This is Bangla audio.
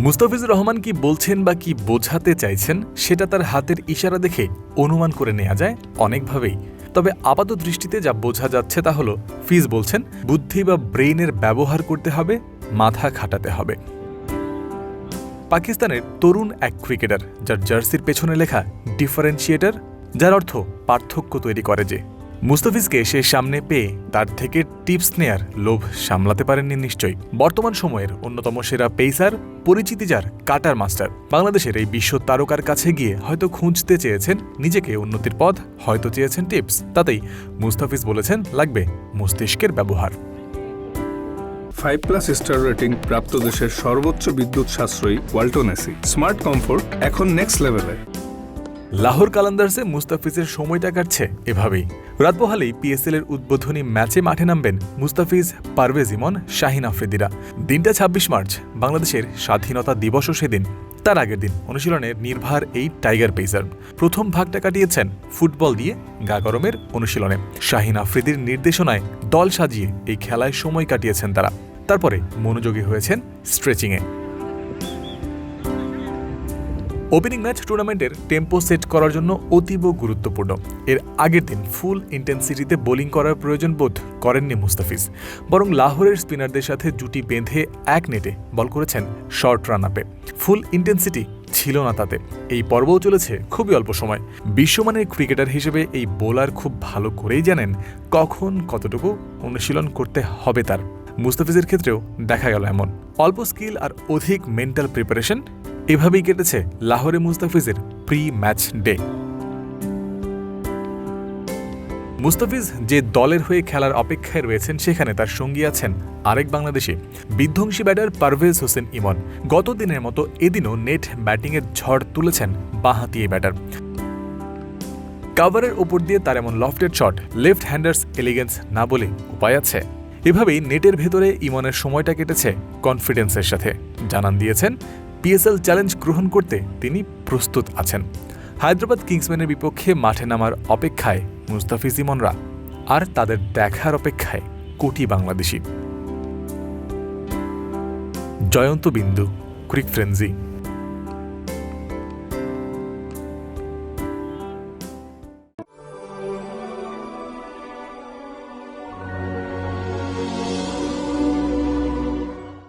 মুস্তাফিজুর রহমান কি বলছেন বা কি বোঝাতে চাইছেন সেটা তার হাতের ইশারা দেখে অনুমান করে নেওয়া যায় অনেকভাবেই। তবে আপাত দৃষ্টিতে যা বোঝা যাচ্ছে তা হলো ফিজ বলছেন বুদ্ধি বা ব্রেইনের ব্যবহার করতে হবে, মাথা খাটাতে হবে। পাকিস্তানের তরুণ এক ক্রিকেটার যার জার্সির পেছনে লেখা ডিফারেন্সিয়েটার, যার অর্থ পার্থক্য তৈরি করে, যে মুস্তাফিজকে সে সামনে পেয়ে তার থেকে টিপস নেয়ার লোভ সামলাতে পারেননি নিশ্চয়ই। বর্তমান সময়ের অন্যতম সেরা পেসার, পরিচিতি যার কাটার মাস্টার, বাংলাদেশের এই বিশ্ব তারকার কাছে গিয়ে হয়তো খুঁজতে চেয়েছেন নিজেকে উন্নতির পথ, হয়তো চেয়েছেন টিপস। তাতেই মুস্তাফিজ বলেছেন লাগবে মস্তিষ্কের ব্যবহার। 5+ স্টার রেটিং প্রাপ্ত দেশের সর্বোচ্চ বিদ্যুৎ সাশ্রয়ী ওয়ালটন এসি। স্মার্ট কমফোর্ট এখন নেক্সট লেভেলে। লাহোর কালান্দার্সে মুস্তাফিজের সময়টা কাটছে এভাবেই। রাত পোহালেই পিএসএল এর উদ্বোধনী ম্যাচে মাঠে নামবেন মুস্তাফিজ, পারভেজ ইমন, শাহিন আফ্রিদিরা। দিনটা ২৬ মার্চ, বাংলাদেশের স্বাধীনতা দিবসও সেদিন। তার আগের দিন অনুশীলনের নির্ভার এই টাইগার পেসার প্রথম ভাগটা কাটিয়েছেন ফুটবল দিয়ে গা গরমের অনুশীলনে। শাহিন আফ্রিদির নির্দেশনায় দল সাজিয়ে এই খেলায় সময় কাটিয়েছেন তারা। তারপরে মনোযোগী হয়েছেন স্ট্রেচিংয়ে। ওপেনিং ম্যাচ টুর্নামেন্টের টেম্পো সেট করার জন্য অতীব গুরুত্বপূর্ণ। এর আগের দিন ফুল ইন্টেন্সিটিতে বোলিং করার প্রয়োজন বোধ করেননি মুস্তাফিজ, বরং লাহোরের স্পিনারদের সাথে জুটি বেঁধে এক নেটে বল করেছেন শর্ট রান আপে। ফুল ইন্টেন্সিটি ছিল না তাতে। এই পর্বও চলেছে খুবই অল্প সময়। বিশ্বমানের ক্রিকেটার হিসেবে এই বোলার খুব ভালো করেই জানেন কখন কতটুকু অনুশীলন করতে হবে তার। মুস্তাফিজের ক্ষেত্রেও দেখা গেল এমন। অল্প স্কিল আর অধিক মেন্টাল প্রিপারেশন, এভাবেই কেটেছে লাহোরে মুস্তাফিজের প্রি ম্যাচ ডে। মুস্তাফিজ যে দলের হয়ে খেলার অপেক্ষায় রয়েছেন সেখানে তার সঙ্গী আছেন আরেক বাংলাদেশি বিধ্বংসী ব্যাটার পারভেজ হোসেন ইমন। গত দিনের মতো এদিনও নেট ব্যাটিংয়ের ঝড় তুলেছেন বাঁহাতি এই ব্যাটার। কাভারের ওপর দিয়ে তার এমন lofted shot, left handers elegance না বলে উপায় আছে। এভাবেই নেটের ভেতরে ইমনের সময়টা কেটেছে কনফিডেন্সের সাথে। জানান দিয়েছেন পিএসএল চ্যালেঞ্জ গ্রহণ করতে তিনি প্রস্তুত আছেন। হায়দ্রাবাদ কিংসম্যানের বিপক্ষে মাঠে নামার অপেক্ষায় মুস্তাফিজ ইমনরা, আর তাদের দেখার অপেক্ষায় কোটি বাংলাদেশি। জয়ন্ত বিন্দু, ক্রিক ফ্রেন্সি।